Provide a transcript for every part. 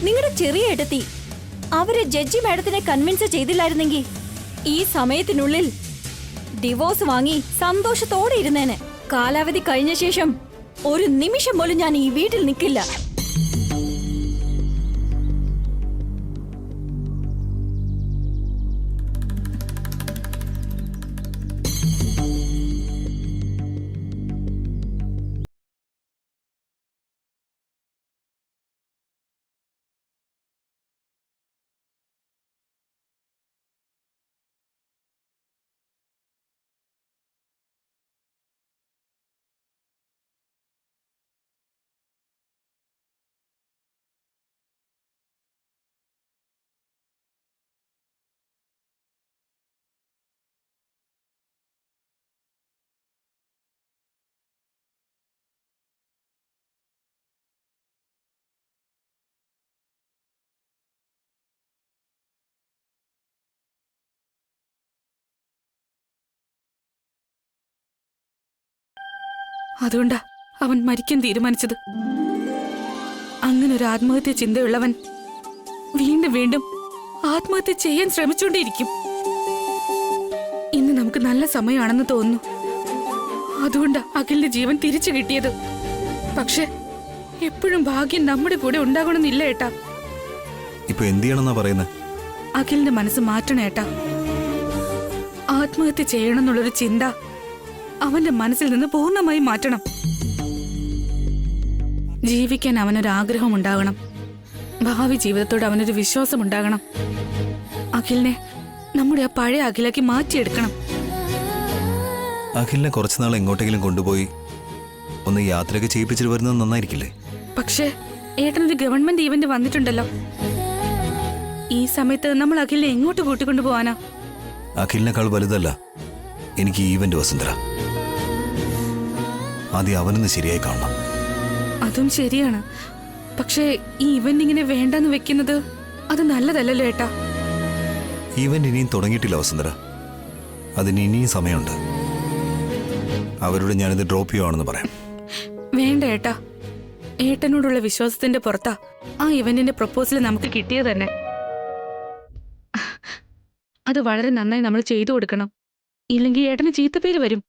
നിങ്ങളുടെ ചെറിയ ഏട്ടത്തി അവരെ ജഡ്ജി മാഡത്തിനെ കൺവിൻസ് ചെയ്തില്ലായിരുന്നെങ്കിൽ ഈ സമയത്തിനുള്ളിൽ ഡിവോഴ്സ് വാങ്ങി സന്തോഷത്തോടെ ഇരുന്നേനെ. കാലാവധി കഴിഞ്ഞ ശേഷം ഒരു നിമിഷം പോലും ഞാൻ ഈ വീട്ടിൽ നിൽക്കില്ല. അതുകൊണ്ടാ അവൻ മരിക്കാൻ തീരുമാനിച്ചത്. അങ്ങനെ ഒരു ആത്മഹത്യ ചിന്തയുള്ളവൻ വീണ്ടും വീണ്ടും ആത്മഹത്യ ചെയ്യാൻ ശ്രമിച്ചുകൊണ്ടേയിരിക്കും. ഇന്ന് നമുക്ക് നല്ല സമയമാണെന്ന് തോന്നുന്നു. അതുകൊണ്ടാ അഖിലിന്റെ ജീവൻ തിരിച്ചു കിട്ടിയത്. പക്ഷെ എപ്പോഴും ഭാഗ്യം നമ്മുടെ കൂടെ ഉണ്ടാകണമെന്നില്ല ഏട്ടാ. ഇപ്പൊ എന്ത് ചെയ്യണമെന്നാ പറയുന്നത്? അഖിലിന്റെ മനസ്സ് മാറ്റണം ഏട്ടാ. ആത്മഹത്യ ചെയ്യണമെന്നുള്ളൊരു ചിന്ത അവന്റെ മനസ്സിൽ നിന്ന് പൂർണ്ണമായി മാറ്റണം. ജീവിക്കാൻ അവനൊരാഗ്രഹം ഉണ്ടാകണം. ഭാവി ജീവിതത്തോട് അവനൊരു വിശ്വാസം ഉണ്ടാകണം. അഖിലിനെ നമ്മുടെ ആ പഴയ അഖിലേക്ക് മാറ്റിയെടുക്കണം. അഖിലിനെ കുറച്ചുനാൾ എങ്ങോട്ടെങ്കിലും കൊണ്ടുപോയി ഒന്ന് യാത്രയൊക്കെ ചെയ്യിപ്പിച്ചിട്ട് വരുന്നത് നന്നായിരിക്കില്ലേ? പക്ഷേ ഏട്ടനൊരു ഗവൺമെന്റ് ഈവന്റ് വന്നിട്ടുണ്ടല്ലോ. ഈ സമയത്ത് നമ്മൾ അഖിലിനെ എങ്ങോട്ട് കൂട്ടിക്കൊണ്ടു പോവാനാ? അഖിലിനേക്കാൾ വലുതല്ല എനിക്ക് ഈവന്റ് വസുന്ധര. ആദ്യം അവനൊന്ന് ശരിയായി കാണണം. അതും ശരിയാണ്. പക്ഷേ ഈ ഇവന്റ് ഇങ്ങനെ വേണ്ടെന്ന് വെക്കുന്നത് അത് നല്ലതല്ലല്ലോ ഏട്ടാ. ഈവന്റ് ഇനിയും തുടങ്ങിയിട്ടില്ല വസുന്ധര. അതിന് ഇനിയും സമയമുണ്ട്. അവരോട് ഞാനിത് ഡ്രോപ്പ് ചെയ്യുവാണെന്ന് പറയാം. വേണ്ട ഏട്ടാ. ഏട്ടനോടുള്ള വിശ്വാസത്തിന്റെ പുറത്താ ആ ഇവന്റിന്റെ പ്രപ്പോസൽ നമുക്ക് കിട്ടിയത് തന്നെ. അത് വളരെ നന്നായി നമ്മൾ ചെയ്തു കൊടുക്കണം. ഇല്ലെങ്കിൽ ഏട്ടന് ചീത്തപ്പേര് വരും.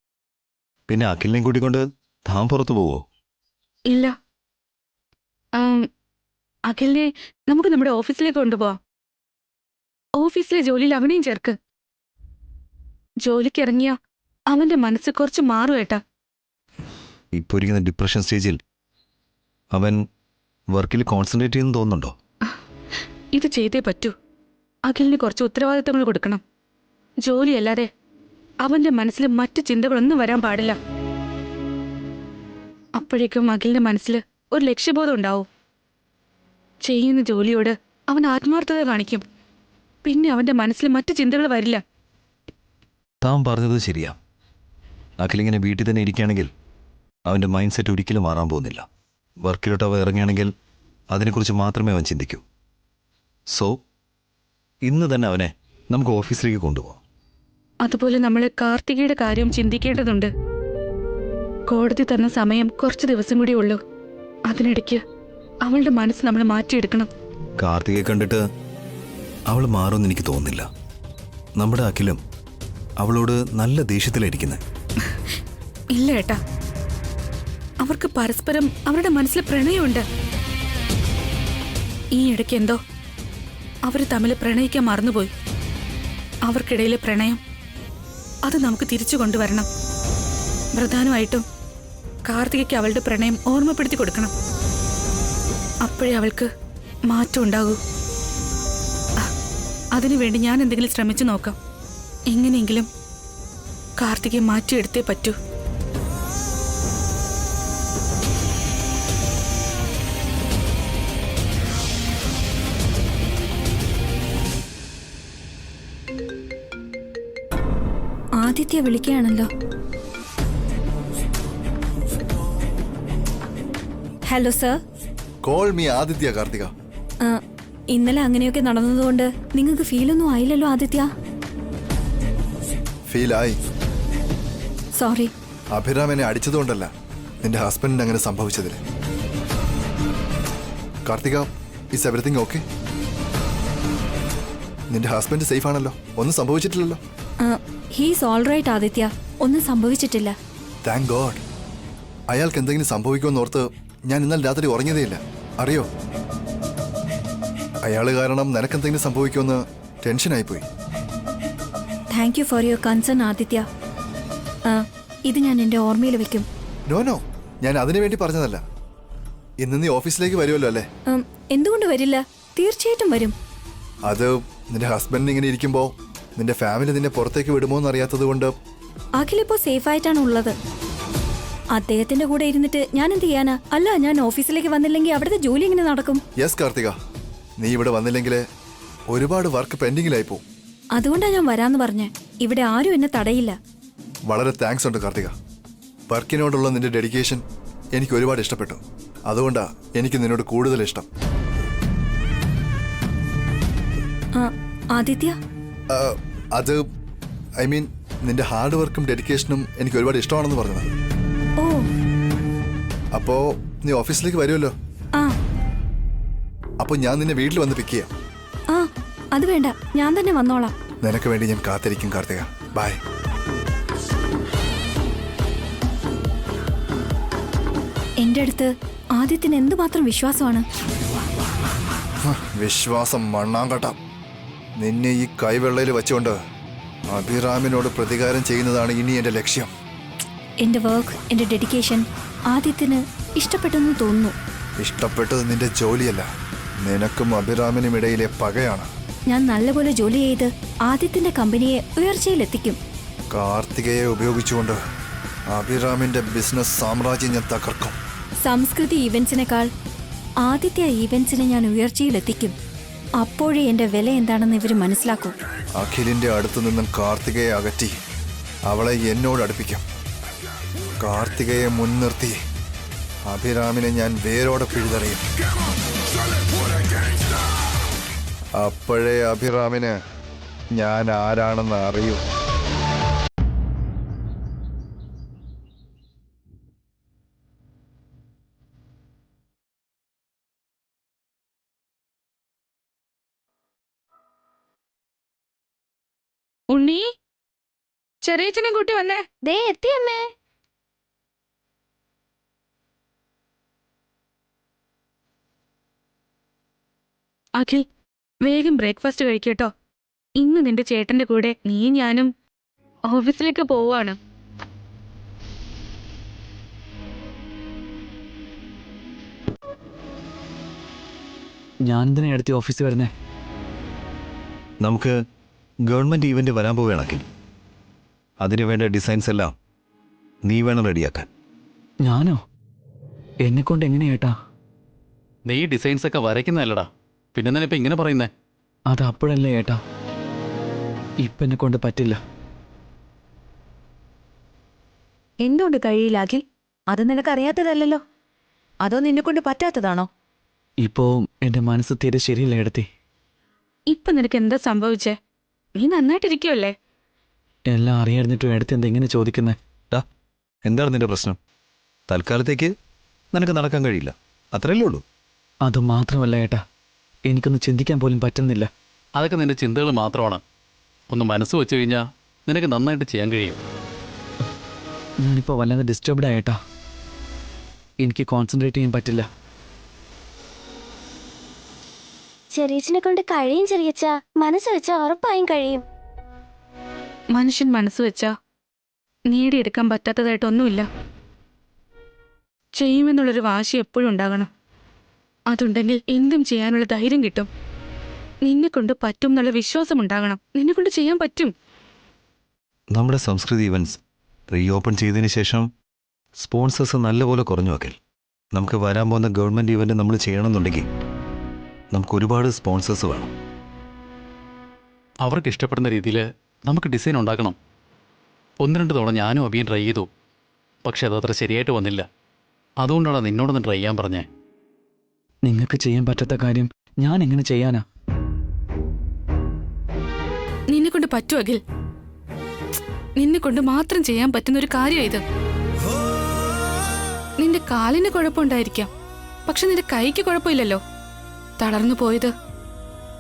പിന്നെ അഖിലിനെയും കൂട്ടിക്കൊണ്ട് താൻ പുറത്തു പോവോ? ഇല്ല. അഖിലിനെ നമുക്ക് നമ്മുടെ ഓഫീസിലേക്ക് കൊണ്ടുപോവാം. ഓഫീസിലെ ജോലിയിൽ അവനെയും ചേർക്ക്. ജോലിക്ക് ഇറങ്ങിയ അവന്റെ മനസ്സ് കുറച്ച് മാറും ഏട്ടാ. ഇപ്പോൾ ഇരിക്കുന്ന ഡിപ്രഷൻ സ്റ്റേജിൽ അവൻ വർക്കിൽ കോൺസെൻട്രേറ്റ് ചെയ്യുന്നു തോന്നുന്നുണ്ടോ? ഇത് ചെയ്തേ പറ്റൂ. അഖിലിന് കുറച്ച് ഉത്തരവാദിത്തങ്ങൾ കൊടുക്കണം. ജോലിയല്ലാതെ അവന്റെ മനസ്സിൽ മറ്റു ചിന്തകളൊന്നും വരാൻ പാടില്ല. അപ്പോഴേക്കും അഖിലിന്റെ മനസ്സിൽ ഒരു ലക്ഷ്യബോധം ഉണ്ടാവും. ചെയ്യുന്ന ജോലിയോട് അവൻ ആത്മാർത്ഥത കാണിക്കും. പിന്നെ അവന്റെ മനസ്സിൽ മറ്റു ചിന്തകൾ വരില്ല. താൻ പറഞ്ഞത് ശരിയാ. അഖിലിങ്ങനെ വീട്ടിൽ തന്നെ ഇരിക്കുകയാണെങ്കിൽ അവൻ്റെ മൈൻഡ് സെറ്റ് ഒരിക്കലും മാറാൻ പോകുന്നില്ല. വർക്കിലോട്ട് അവൻ ഇറങ്ങുകയാണെങ്കിൽ അതിനെക്കുറിച്ച് മാത്രമേ അവൻ ചിന്തിക്കൂ. സോ ഇന്ന് തന്നെ അവനെ നമുക്ക് ഓഫീസിലേക്ക് കൊണ്ടുപോകാം. അതുപോലെ നമ്മൾ കാർത്തികയുടെ കാര്യം ചിന്തിക്കേണ്ടതുണ്ട്. കോടതി തന്ന സമയം കുറച്ച് ദിവസം കൂടി ഉള്ളൂ. അതിനിടയ്ക്ക് അവളുടെ മനസ്സ് നമ്മൾ മാറ്റിയെടുക്കണം. കാർത്തികയെ കണ്ടിട്ട് അവൾ മാറുമെന്ന് എനിക്ക് തോന്നുന്നില്ല. നമ്മുടെ അഖിലും അവളോട് നല്ല ദേഷ്യത്തിലായിരിക്കുന്നത്. ഇല്ല ഏട്ടാ. അവർക്ക് പരസ്പരം അവരുടെ മനസ്സിൽ പ്രണയമുണ്ട്. ഈ ഇടയ്ക്ക് എന്തോ അവർ തമ്മിൽ പ്രണയിക്കാൻ മറന്നുപോയി. അവർക്കിടയിലെ പ്രണയം അത് നമുക്ക് തിരിച്ചു കൊണ്ടുവരണം. പ്രധാനമായിട്ടും കാർത്തികയ്ക്ക് അവളുടെ പ്രണയം ഓർമ്മപ്പെടുത്തി കൊടുക്കണം. അപ്പോഴേ അവൾക്ക് മാറ്റം ഉണ്ടാകൂ. അതിനുവേണ്ടി ഞാൻ എന്തെങ്കിലും ശ്രമിച്ചു നോക്കാം. എങ്ങനെയെങ്കിലും കാർത്തികയെ മാറ്റിയെടുത്തേ പറ്റൂ. ആദിത്യ വിളിക്കുകയാണല്ലോ. Hello sir. Call me Aditya Karthika. ഇന്നലെ അങ്ങനെയൊക്കെ നടന്നതുകൊണ്ട് നിങ്ങൾക്ക് ഫീലൊന്നും ആയില്ലല്ലോ ആദിത്യ? ഫീലായി. സോറി. അഭിരാം എന്നെ അടിച്ചതുകൊണ്ടല്ല, നിന്റെ ഹസ്ബൻഡിന് അങ്ങനെ സംഭവിച്ചതിൽ. Karthika, is everything okay? നിന്റെ ഹസ്ബൻഡ് സേഫ് ആണല്ലോ, ഒന്നും സംഭവിച്ചിട്ടില്ലല്ലോ? ഹീസ് ഓൾ റൈറ്റ് ആദിത്യ, ഒന്നും സംഭവിച്ചിട്ടില്ല. Thank God. അയാൾക്ക് എന്തെങ്കിലും സംഭവിക്കുമെന്ന് ഓർത്ത് ഞാൻ ഇന്നലെ രാത്രി ഉറങ്ങിയതേയില്ല, അറിയോ? അയാൾ കാരണം നിനക്കെന്തെങ്കിലും സംഭവിക്കുമെന്ന് ടെൻഷനായിപ്പോയി. Thank you for your concern Aditya. ഇത് ഞാൻ എൻ്റെ ഓർമ്മയിൽ വെക്കും. നോ, ഞാൻ അതിനു വേണ്ടി പറഞ്ഞതല്ല. ഇന്ന് നീ ഓഫീസിലേക്ക് വരുമല്ലോ അല്ലേ? എന്തുകൊണ്ട് വരില്ല? തീർച്ചയായിട്ടും വരും. അത് നിന്റെ ഹസ്ബൻഡ് ഇങ്ങനെ ഇരിക്കുമ്പോൾ നിന്റെ ഫാമിലി നിന്നെ പുറത്തേക്ക് വിടുമോ എന്ന് അറിയാത്തത് കൊണ്ട്. അഖിലിപ്പോ സേഫ് ആയിട്ടാണ് ഉള്ളത്. അദ്ദേഹത്തിന്റെ കൂടെ ഇരുന്നിട്ട് ഞാൻ എന്ത് ചെയ്യാനാ? അല്ല, ഞാൻ ഓഫീസിലേക്ക് വന്നില്ലെങ്കിൽ അവിടുത്തെ ജോലി എങ്ങനെ നടക്കും? യെസ് കാർത്തിക, നീ ഇവിടെ വന്നില്ലെങ്കിൽ ഒരുപാട് വർക്ക് പെൻഡിങ്ങിലായി പോവും. അതുകൊണ്ടാണ് ഞാൻ വരാന്ന് പറഞ്ഞേ. ഇവിടെ ആരും എന്നെ തടയില്ല. വളരെ താങ്ക്സ് ഉണ്ട് കാർത്തിക. വർക്കിനോടുള്ള നിന്റെ ഡെഡിക്കേഷൻ എനിക്ക് ഒരുപാട് ഇഷ്ടപ്പെട്ടു. അതുകൊണ്ടാ എനിക്ക് നിന്നോട് കൂടുതൽ ഇഷ്ടം. ആദിത്യ, അത് ഐ മീൻ നിന്റെ ഹാർഡ് വർക്കും ഡെഡിക്കേഷനും എനിക്ക് ഒരുപാട് ഇഷ്ടമാണെന്ന് പറഞ്ഞത്. ഓ, അപ്പോ നീ ഓഫീസിലേക്ക് വരുമല്ലോ? ആ അപ്പൊ ഞാൻ നിന്നെ വീട്ടിൽ വന്ന് പിക്ക് ചെയ്യാം. ആ അത് വേണ്ട, ഞാൻ തന്നെ വന്നോളാം. നിനക്ക് വേണ്ടി ഞാൻ കാത്തിരിക്കും കാർത്തിക. ബൈ. എന്റെ അടുത്ത് ആദിത്യന് എന്തുമാത്രം വിശ്വാസമാണ്. വിശ്വാസം മണ്ണാങ്കട്ട. നിന്നെ ഈ കൈവെള്ളയിൽ വെച്ചുകൊണ്ട് അഭിറാമിനോട് പ്രതികാരം ചെയ്യുന്നതാണ് ഇനി എന്റെ ലക്ഷ്യം. എന്റെ വർക്ക്, എന്റെ ഡെഡിക്കേഷൻ ആദിത്യന് ഇഷ്ടപ്പെട്ടെന്ന് തോന്നുന്നു. ഇഷ്ടപ്പെട്ടത് നിന്റെ ജോലിയല്ല, നിനക്കും അഭിറാമിനും ഇടയിലെ പകയാണ്. ഞാൻ നല്ലപോലെ ജോലി ചെയ്ത് ആദിത്യന്റെ കമ്പനിയെ ഉയർച്ചയിലെത്തിക്കും. കാർത്തികയെ ഉപയോഗിച്ചുകൊണ്ട് അഭിറാമിന്റെ ബിസിനസ് സാമ്രാജ്യം ഞാൻ തകർക്കും. സംസ്കൃതി ഈവന്റ്സിനേക്കാൾ ആദിത്യ ഈവന്റ്സിനെ ഞാൻ ഉയർച്ചയിലെത്തിക്കും. അപ്പോഴേ എന്റെ വില എന്താണെന്ന് ഇവർ മനസ്സിലാക്കും. അഖിലിന്റെ അടുത്തു നിന്നും കാർത്തികയെ അകറ്റി അവളെ എന്നോട് അടുപ്പിക്കും. കാർത്തികയെ മുൻനിർത്തി അഭിറാമിനെ ഞാൻ വേരോടെ പിഴുതെറിയും. അപ്പോഴേ അഭിറാമിന് ഞാൻ ആരാണെന്ന് അറിയൂ. ഉണ്ണി, ചെറിയച്ഛനെ കൂട്ടി വന്നേ. ദേ എത്തിയമ്മേ. അഖിൽ, വേഗം ബ്രേക്ക്ഫാസ്റ്റ് കഴിക്കട്ടോ. ഇന്ന് നിന്റെ ചേട്ടന്റെ കൂടെ നീ ഞാനും ഓഫീസിലേക്ക് പോവാണ്. ഞാൻ എന്തിനാ അടുത്ത് ഓഫീസിൽ വരുന്നേ? നമുക്ക് ഗവൺമെൻറ് ഈവൻ്റ് വരാൻ പോവുകയാണെങ്കിൽ അതിന് വേണ്ട ഡിസൈൻസ് എല്ലാം നീ വേണം റെഡിയാക്കാൻ. ഞാനോ? എന്നെക്കൊണ്ട് എങ്ങനെയാ ഏട്ടാ? നീ ഡിസൈൻസ് ഒക്കെ വരയ്ക്കുന്നതല്ലടാ, പിന്നെ തന്നെ ഇപ്പം ഇങ്ങനെ പറയുന്നേ? അത് അപ്പോഴല്ലേ ഏട്ടാ, ഇപ്പം എന്നെ കൊണ്ട് പറ്റില്ല. എന്തുകൊണ്ട് കഴിയില്ല അഖിൽ? അത് നിനക്കറിയാത്തതല്ലോ. അതോ നിന്നെ കൊണ്ട് പറ്റാത്തതാണോ? ഇപ്പോൾ എൻ്റെ മനസ്സ് തീരെ ശരിയില്ല ഏടത്തി. ഇപ്പൊ നിനക്ക് എന്താ സംഭവിച്ചേ? നീ നന്നായിട്ടിരിക്കുവല്ലേ? എല്ലാം അറിയായിരുന്നിട്ടും ഏടത്തി എന്താ ഇങ്ങനെ ചോദിക്കുന്നേ? എന്താണ് നിന്റെ പ്രശ്നം? തൽക്കാലത്തേക്ക് നിനക്ക് നടക്കാൻ കഴിയില്ല, അത്രയല്ലേ ഉള്ളൂ. അത് മാത്രമല്ല ഏട്ടാ, എനിക്കൊന്ന് ചിന്തിക്കാൻ പോലും പറ്റുന്നില്ല. അതൊക്കെ നിന്റെ ചിന്തകൾ മാത്രമാണ്. ഒന്ന് മനസ്സ് വെച്ച് കഴിഞ്ഞാൽ നിനക്ക് നന്നായിട്ട് ചെയ്യാൻ കഴിയും. ഞാനിപ്പോൾ വല്ലാതെ ഡിസ്റ്റർബ്ഡ് ആയേട്ടാ. എനിക്ക് കോൺസെൻട്രേറ്റ് ചെയ്യാൻ പറ്റില്ല. ചെറിയച്ഛനെ കൊണ്ട് കഴിയും ചെറിയച്ഛ. മനസ്സ് വെച്ചാ ഉറപ്പായും കഴിയും. മനുഷ്യൻ മനസ്സ് വെച്ചാ നേടിയെടുക്കാൻ പറ്റാത്തതായിട്ടൊന്നുമില്ല. ചെയ്യുമെന്നുള്ളൊരു വാശി എപ്പോഴും ഉണ്ടാകണം. അതുണ്ടെങ്കിൽ എന്തും ചെയ്യാനുള്ള ധൈര്യം കിട്ടും. നിന്നെ കൊണ്ട് പറ്റും എന്നുള്ള വിശ്വാസം ഉണ്ടാകണം. നിന്നെ കൊണ്ട് ചെയ്യാൻ പറ്റും. നമ്മുടെ സംസ്കൃതി ഇവൻറ്റ്സ് റീ ഓപ്പൺ ചെയ്തതിന് ശേഷം സ്പോൺസേഴ്സ് നല്ലപോലെ കുറഞ്ഞു വയ്ക്കൽ. നമുക്ക് വരാൻ പോകുന്ന ഗവൺമെൻറ് ഇവൻ്റ് നമ്മൾ ചെയ്യണമെന്നുണ്ടെങ്കിൽ നമുക്ക് ഒരുപാട് സ്പോൺസേഴ്സ് വേണം. അവർക്ക് ഇഷ്ടപ്പെടുന്ന രീതിയിൽ നമുക്ക് ഡിസൈൻ ഉണ്ടാക്കണം. 1-2 തവണ ഞാനും അഭിയും ട്രൈ ചെയ്തു, പക്ഷെ അതത്ര ശരിയായിട്ട് വന്നില്ല. അതുകൊണ്ടാണ് നിന്നോടൊന്ന് ട്രൈ ചെയ്യാൻ പറഞ്ഞേ. നിങ്ങൾക്ക് ചെയ്യാൻ പറ്റാത്ത കാര്യം ഞാൻ എങ്ങനെ ചെയ്യാനാ? നിന്നെ കൊണ്ട് പറ്റും അഖിൽ. നിന്നെ കൊണ്ട് മാത്രം ചെയ്യാൻ പറ്റുന്ന ഒരു കാര്യം ഇത്. നിന്റെ കാലിന് കുഴപ്പമുണ്ടായിരിക്കാം, പക്ഷെ നിന്റെ കൈക്ക് കുഴപ്പമില്ലല്ലോ. തളർന്നു പോയത്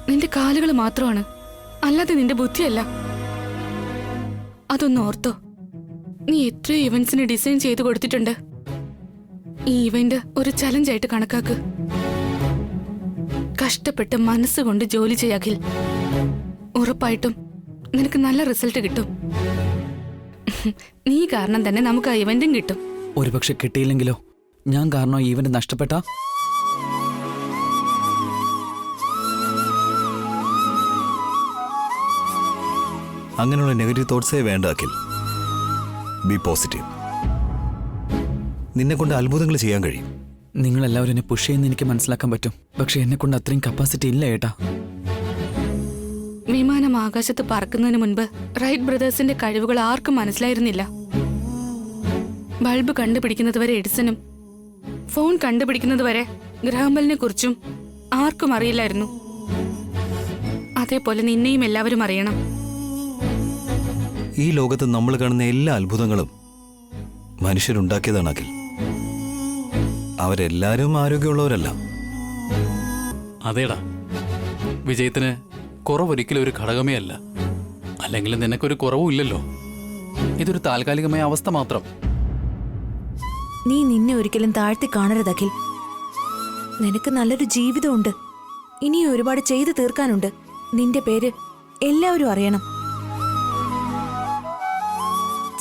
നിന്റെ കാലുകൾ മാത്രമാണ്, അല്ലാതെ നിന്റെ ബുദ്ധിയല്ല. അതൊന്ന് ഓർത്തോ. നീ എത്രയോ ഇവന്റ്സിന് ഡിസൈൻ ചെയ്തു കൊടുത്തിട്ടുണ്ട്. ഈ ഇവന്റ് ഒരു ചലഞ്ചായിട്ട് കണക്കാക്ക്. കഷ്ടപ്പെട്ട് മനസ്സുകൊണ്ട് ജോലി ചെയ്യാകിൽ ഉറപ്പായിട്ടും നിനക്ക് നല്ല റിസൾട്ട് കിട്ടും. നീ കാരണം തന്നെ നമുക്ക് ആ ഇവന്റും കിട്ടും. ഒരുപക്ഷെ കിട്ടിയില്ലെങ്കിലോ? ഞാൻ കാരണം ഈ ഇവന്റ് നഷ്ടപ്പെട്ട? അങ്ങനെയുള്ള നെഗറ്റീവ് തോട്ട്സേ വേണ്ട അഖിൽ. B positive. നിന്നെ കൊണ്ട് അത്ഭുതങ്ങൾ ചെയ്യാൻ കഴിയും. നിങ്ങളെല്ലാവരും എന്നെ പുഷ് ചെയ്യുന്ന എനിക്ക് മനസ്സിലാക്കാൻ പറ്റും. പക്ഷെ എന്നെ കൊണ്ട് അത്രയും കപ്പാസിറ്റി ഇല്ല ഏട്ടാ. വിമാനം ആകാശത്ത് പറക്കുന്നതിന് മുൻപ് റൈറ്റ് ബ്രദേഴ്സിന്റെ കഴിവുകൾ ആർക്കും മനസ്സിലായിരുന്നില്ല. ബൾബ് കണ്ടുപിടിക്കുന്നതുവരെ എഡിസനും ഫോൺ കണ്ടുപിടിക്കുന്നതുവരെ ഗ്രഹാംബലിനെ കുറിച്ചും ആർക്കും അറിയില്ലായിരുന്നു. അതേപോലെ നിന്നെയും എല്ലാവരും അറിയണം. ഈ ലോകത്ത് നമ്മൾ കാണുന്ന എല്ലാ അത്ഭുതങ്ങളും മനുഷ്യരുണ്ടാക്കിയതാണ് അഖിൽ. അവരെല്ലാവരും ആരോഗ്യമുള്ളവരല്ല. അതേടാ, വിജയത്തിന് കുറവൊരിക്കലും ഒരു ഘടകമേ അല്ല. അല്ലെങ്കിൽ നിനക്കൊരു കുറവും ഇല്ലല്ലോ. ഇതൊരു താൽക്കാലികമായ അവസ്ഥ മാത്രം. നീ നിന്നെ ഒരിക്കലും താഴ്ത്തി കാണരുത് അഖിൽ. നിനക്ക് നല്ലൊരു ജീവിതമുണ്ട്. ഇനിയും ഒരുപാട് ചെയ്തു തീർക്കാനുണ്ട്. നിന്റെ പേര് എല്ലാവരും അറിയണം.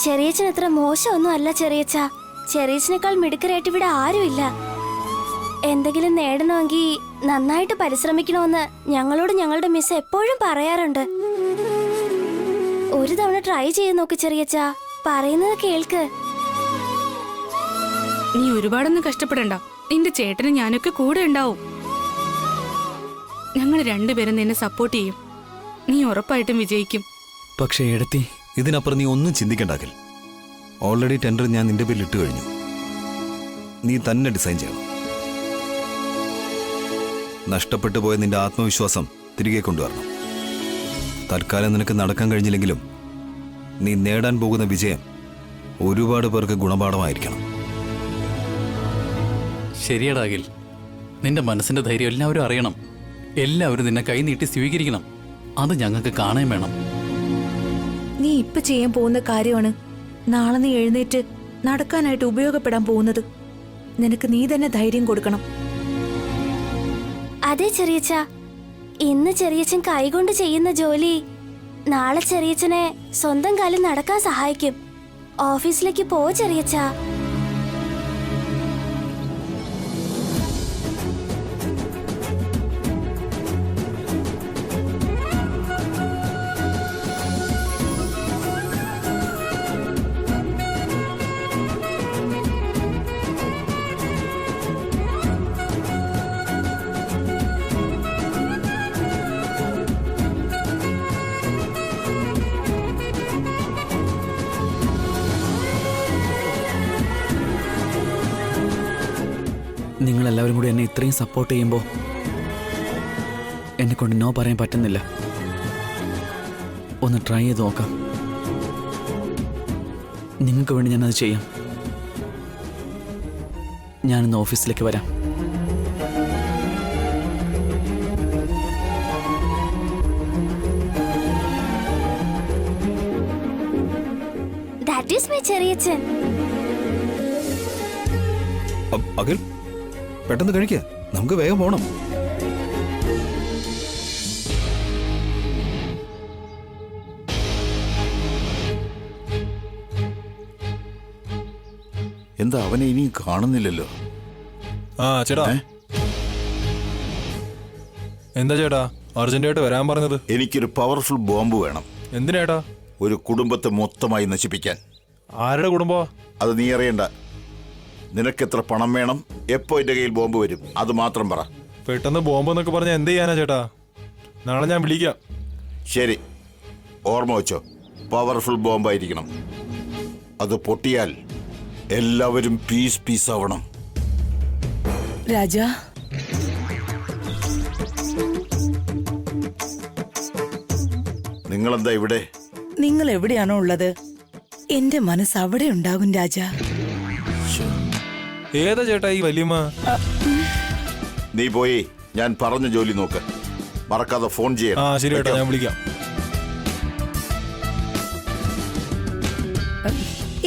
ചെറിയച്ചൻ അത്ര മോശമൊന്നും അല്ല ചെറിയച്ച. ചെറിയച്ചനേക്കാൾ മിടുക്കരായിട്ട് ഇവിടെ ആരുമില്ല. എന്തെങ്കിലും നേടണമെങ്കിൽ നന്നായിട്ട് പരിശ്രമിക്കണമെന്ന് ഞങ്ങളോട് ഞങ്ങളുടെ മിസ് എപ്പോഴും പറയാറുണ്ട്. ഒരു തവണ ട്രൈ ചെയ്ത് നോക്ക് ചെറിയച്ച. പറയുന്നത് കേൾക്ക്. നീ ഒരുപാടൊന്നും കഷ്ടപ്പെടണ്ട. നിന്റെ ചേട്ടനും ഞാനൊക്കെ കൂടെ ഉണ്ടാവും. ഞങ്ങൾ രണ്ടുപേരും നിന്നെ സപ്പോർട്ട് ചെയ്യും. നീ ഉറപ്പായിട്ടും വിജയിക്കും. പക്ഷേ എടത്തി, ഇതിനപ്പുറം നീ ഒന്നും ചിന്തിക്കണ്ട അഖിൽ. ഓൾറെഡി ടെൻഡർ ഞാൻ നിന്റെ പേരിൽ ഇട്ട് കഴിഞ്ഞു. നീ തന്നെ ഡിസൈൻ ചെയ്യണം. നഷ്ടപ്പെട്ടു പോയ നിന്റെ ആത്മവിശ്വാസം തിരികെ കൊണ്ടുവരണം. തൽക്കാലം നിനക്ക് നടക്കാൻ കഴിഞ്ഞില്ലെങ്കിലും നീ നേടാൻ പോകുന്ന വിജയം ഒരുപാട് പേർക്ക് ഗുണപാഠമായിരിക്കണം. ശരിയടാ അഖിൽ, നിന്റെ മനസ്സിന്റെ ധൈര്യം എല്ലാവരും അറിയണം. എല്ലാവരും നിന്നെ കൈനീട്ടി സ്വീകരിക്കണം. അത് ഞങ്ങൾക്ക് കാണാൻ വേണം. നീ ഇപ്പൊ ചെയ്യാൻ പോകുന്ന കാര്യമാണ് നാളെ നീ എഴുന്നേറ്റ് നടക്കാനായിട്ട് ഉപയോഗപ്പെടാൻ പോകുന്നത്. നിനക്ക് നീ തന്നെ ധൈര്യം കൊടുക്കണം. അതെ ചെറിയച്ച, ഇന്ന് ചെറിയച്ചൻ കൈകൊണ്ട് ചെയ്യുന്ന ജോലി നാളെ ചെറിയച്ചനെ സ്വന്തം കാലിൽ നടക്കാൻ സഹായിക്കും. ഓഫീസിലേക്ക് പോ ചെറിയച്ച. നിങ്ങളെല്ലാവരും കൂടി എന്നെ ഇത്രയും സപ്പോർട്ട് ചെയ്യുമ്പോൾ എന്നെ കൊണ്ട് നോ പറയാൻ പറ്റുന്നില്ല. ഒന്ന് ട്രൈ ചെയ്ത് നോക്കാം. നിങ്ങൾക്ക് വേണ്ടി ഞാനത് ചെയ്യാം. ഞാനിന്ന് ഓഫീസിലേക്ക് വരാം. That is my ചെറിയച്ചൻ. അഖിൽ, പെട്ടെന്ന് കഴിക്കുക. നമുക്ക് വേഗം പോണം. എന്താ അവനെ ഇനിയും കാണുന്നില്ലല്ലോ? ആ ചേട്ടാ, എന്താ ചേട്ടാ അർജന്റായിട്ട് വരാൻ പറഞ്ഞത്? എനിക്കൊരു പവർഫുൾ ബോംബ് വേണം. എന്തിനേട്ടാ? ഒരു കുടുംബത്തെ മൊത്തമായി നശിപ്പിക്കാൻ. ആരുടെ കുടുംബോ? അത് നീ അറിയണ്ട. നിനക്കെത്ര പണം വേണം? എപ്പോ എന്റെ കയ്യിൽ ബോംബ് വരും? അത് മാത്രം പറ. പെട്ടെന്ന് ബോംബ് എന്നൊക്കെ പറഞ്ഞാൽ എന്ത് ചെയ്യാനാ ചേട്ടാ? നാളെ ഞാൻ വിളിക്കാം. ശരി, ഓർമ്മ വെച്ചോ, പവർഫുൾ ബോംബായിരിക്കണം. അത് പൊട്ടിയാൽ എല്ലാവരും പീസ് ആവണം. രാജാ, നിങ്ങളെന്താ ഇവിടെ? നിങ്ങൾ എവിടെയാണോ ഉള്ളത്, എന്റെ മനസ്സ് അവിടെ ഉണ്ടാകും രാജാ. ഏതാ ചേട്ടാ ഈ വല്യമ്മ? നീ പോയി ഞാൻ പറഞ്ഞ ജോലി നോക്ക്. മറക്കാതെ ഫോൺ ആ ചെയ്യണം. ശരി ചേട്ടാ, ഞാൻ വിളിക്കാം.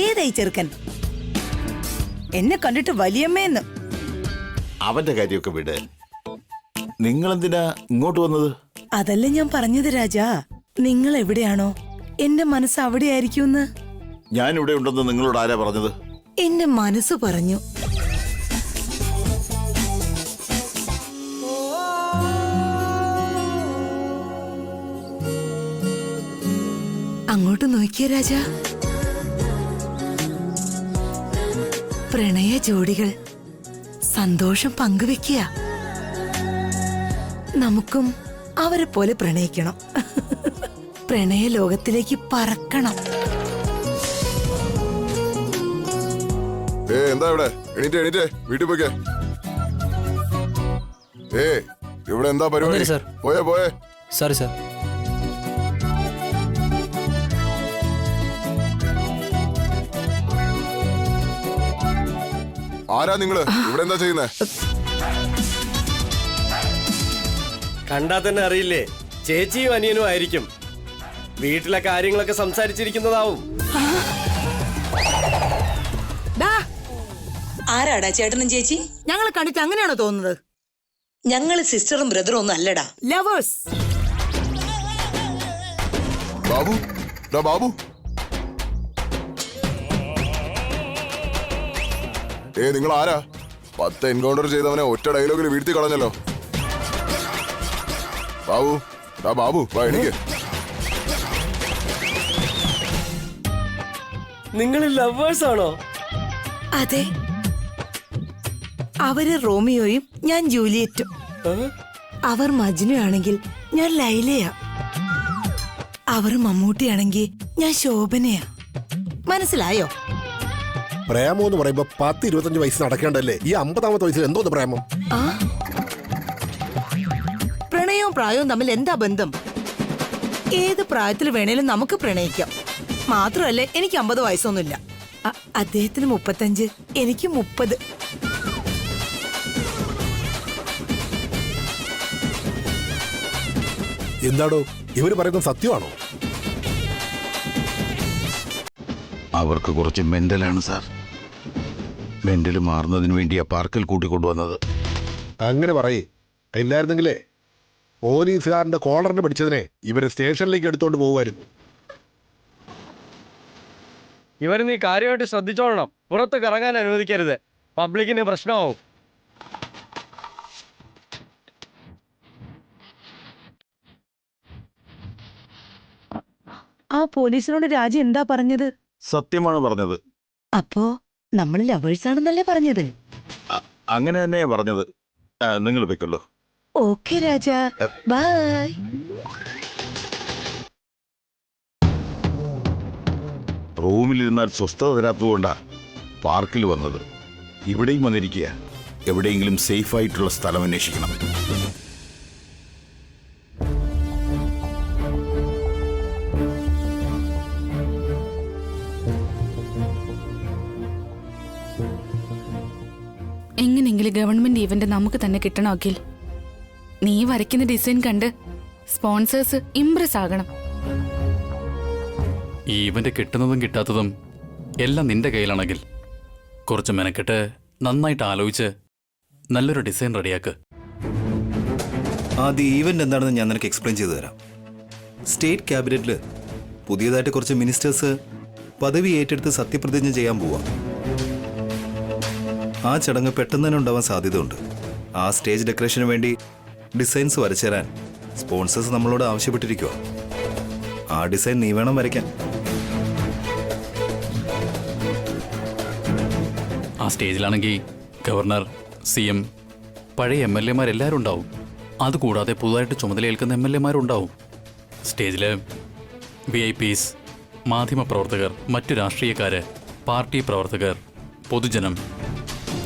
ഏതായി ചെറുക്കൻ? എന്നെ കണ്ടിട്ട് വലിയമ്മേന്ന്. അവന്റെ കാര്യമൊക്കെ വിട്. നിങ്ങളെന്തിനാ ഇങ്ങോട്ട് വന്നത്? അതല്ല ഞാൻ പറഞ്ഞത് രാജാ, നിങ്ങൾ എവിടെയാണോ എന്റെ മനസ്സ് അവിടെയായിരിക്കുമെന്ന്. ഞാൻ ഇവിടെ ഉണ്ടെന്ന് നിങ്ങളോട് ആരാ പറഞ്ഞത്? എന്റെ മനസ്സ് പറഞ്ഞു. അങ്ങോട്ട് നോക്കിയ രാജാ, പ്രണയ ജോഡികൾ സന്തോഷം പങ്കുവെക്കുക. നമുക്കും അവരെ പോലെ പ്രണയിക്കണം. പ്രണയ ലോകത്തിലേക്ക് പറക്കണം. എന്താ ഇവിടെ? എണീറ്റേ എണീറ്റേ, വീട്ടിൽ പോയിക്കേ. ഇവിടെ എന്താ പരിപാടി? പോയേ പോയേ. Sorry sir. ആരാ നിങ്ങള്? ഇവിടെ എന്താ ചെയ്യുന്നേ? കണ്ടാ തന്നെ അറിയില്ലേ, ചേച്ചിയും അനിയനും ആയിരിക്കും. വീട്ടിലെ കാര്യങ്ങളൊക്കെ സംസാരിച്ചിരിക്കുന്നതാവും. ആരാടാ ചേട്ടനും ചേച്ചി? ഞങ്ങളെ കണ്ടിട്ട് അങ്ങനെയാണോ തോന്നുന്നത്? ഞങ്ങള് സിസ്റ്ററും ബ്രദറും ഒന്നും അല്ലടാ, ലവേഴ്സ്. ബാബു, ബാബു. നിങ്ങൾ ആരാ? 10 എൻകൗണ്ടർ ചെയ്തവനെ ഒറ്റ ഡയലോഗിൽ വീഴ്ത്തി കളഞ്ഞല്ലോ. ബാബു, ബാബു വാ എണീക്ക്. നിങ്ങൾ ലവേഴ്സ് ആണോ? അതെ, അവര് റോമിയോയും ഞാൻ ജൂലിയറ്റും. അവർ മജ്നു ആണെങ്കിൽ ഞാൻ ലൈലയാ. അവർ മമ്മൂട്ടിയാണെങ്കിൽ ഞാൻ ശോഭനയാ. മനസ്സിലായോ? പ്രേമം എന്ന് പറയുമ്പോ 10-25 വയസ്സ് നടക്കേണ്ടല്ലേ? ഈ 50-ാമത്തെ വയസ്സിൽ എന്തോന്ന് പ്രേമം? പ്രണയവും പ്രായവും തമ്മിൽ എന്താ ബന്ധം? ഏത് പ്രായത്തിൽ വേണേലും നമുക്ക് പ്രണയിക്കാം. മാത്രമല്ലേ, എനിക്ക് 50 വയസ്സൊന്നുമില്ല. അദ്ദേഹത്തിന് 35, എനിക്ക് 30. എന്താടോ ഇവര് പറയുന്നത് സത്യമാണോ? അവർക്ക് കുറച്ച് മെന്റലാണ് സാർ. മെന്റൽ മാറുന്നതിന് വേണ്ടിയാ പാർക്കിൽ കൂട്ടിക്കൊണ്ടുവന്നത്. അങ്ങനെ പറയേ. ഇല്ലായിരുന്നെങ്കിലേ പോലീസുകാരന്റെ കോളറിന് പിടിച്ചതിനെ ഇവരെ സ്റ്റേഷനിലേക്ക് എടുത്തോണ്ട് പോകുമായിരുന്നു. ഇവർ നീ കാര്യമായിട്ട് ശ്രദ്ധിച്ചോളണം. പുറത്ത് കറങ്ങാൻ അനുവദിക്കരുത്. പബ്ലിക്കിന് പ്രശ്നമാവും. ആ പോലീസിനോട് രാജി എന്താ പറഞ്ഞത്? സത്യമാണ് പറഞ്ഞത്. അപ്പോ നമ്മൾ ലവേഴ്സ് ആണെന്നല്ലേ പറഞ്ഞത്? അങ്ങനെ തന്നെയാ പറഞ്ഞത്. നിങ്ങൾ വെക്കല്ലോ. Okay Raja, bye. റൂമിലിരുന്നാൽ സ്വസ്ഥത തരാത്തതുകൊണ്ടാ പാർക്കിൽ വന്നത്. ഇവിടെയും വന്നിരിക്കുക. എവിടെയെങ്കിലും സേഫ് ആയിട്ടുള്ള സ്ഥലം അന്വേഷിക്കണം. എങ്ങനെയെങ്കിലും ഗവൺമെന്റ് ഇവന്റ് നമുക്ക് തന്നെ കിട്ടണമെങ്കിൽ നീ വരയ്ക്കുന്ന ഡിസൈൻ കണ്ട് സ്പോൺസേഴ്സ് ഇംപ്രസ് ആകണം. ഈ ഇവന്റ് കിട്ടുന്നതും കിട്ടാത്തതും എല്ലാം നിന്റെ കയ്യിലാണെങ്കിൽ കുറച്ച് മെനക്കെട്ട് നന്നായിട്ട് ആലോചിച്ച് നല്ലൊരു ഡിസൈൻ റെഡിയാക്ക്. ആദ്യം ഈവന്റ് എന്താണെന്ന് ഞാൻ നിനക്ക് എക്സ്പ്ലെയിൻ ചെയ്തു തരാം. സ്റ്റേറ്റ് ക്യാബിനറ്റിൽ പുതിയതായിട്ട് കുറച്ച് മിനിസ്റ്റേഴ്സ് പദവി ഏറ്റെടുത്ത് സത്യപ്രതിജ്ഞ ചെയ്യാൻ പോവാം. ആ ചടങ്ങ് പെട്ടെന്ന് തന്നെ ഉണ്ടാവാൻ സാധ്യതയുണ്ട്. ആ സ്റ്റേജ് ഡെക്കറേഷന് വേണ്ടി ഡിസൈൻസ് വരച്ചു തരാൻ സ്പോൺസേഴ്സ് നമ്മളോട് ആവശ്യപ്പെട്ടിരിക്കുക. ആ ഡിസൈൻ നീ വേണം വരയ്ക്കാൻ. ആ സ്റ്റേജിലാണെങ്കിൽ ഗവർണർ, CM, പഴയ MLA മാരെല്ലാവരും ഉണ്ടാവും. അതുകൂടാതെ പുതുതായിട്ട് ചുമതലയേൽക്കുന്ന MLA മാരുണ്ടാവും. സ്റ്റേജിൽ VIPs, മാധ്യമപ്രവർത്തകർ, മറ്റു രാഷ്ട്രീയക്കാര്, പാർട്ടി പ്രവർത്തകർ, പൊതുജനം,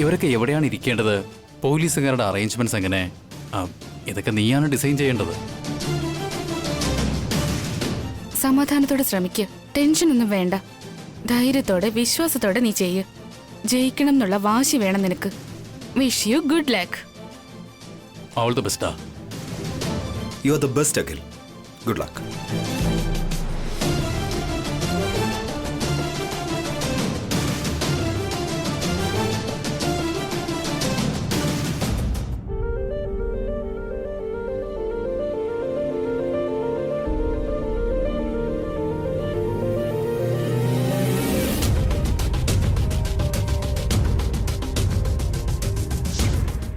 ഇവരൊക്കെ എവിടെയാണ് ഇരിക്കേണ്ടത്? പോലീസുകാരുടെ അറേഞ്ച്മെന്റ്സ് എങ്ങനെ? ഇതൊക്കെ നീയാണ് ഡിസൈൻ ചെയ്യേണ്ടത്. സമാധാനത്തോടെ ശ്രമിക്കുക. ടെൻഷനൊന്നും വേണ്ട. ധൈര്യത്തോടെ വിശ്വാസത്തോടെ നീ ചെയ്യ്. ജയിക്കണം എന്നുള്ള വാശി വേണം നിനക്ക്. Wish you good luck. All the ബെസ്റ്റാ. You are the best Akhil. Good luck.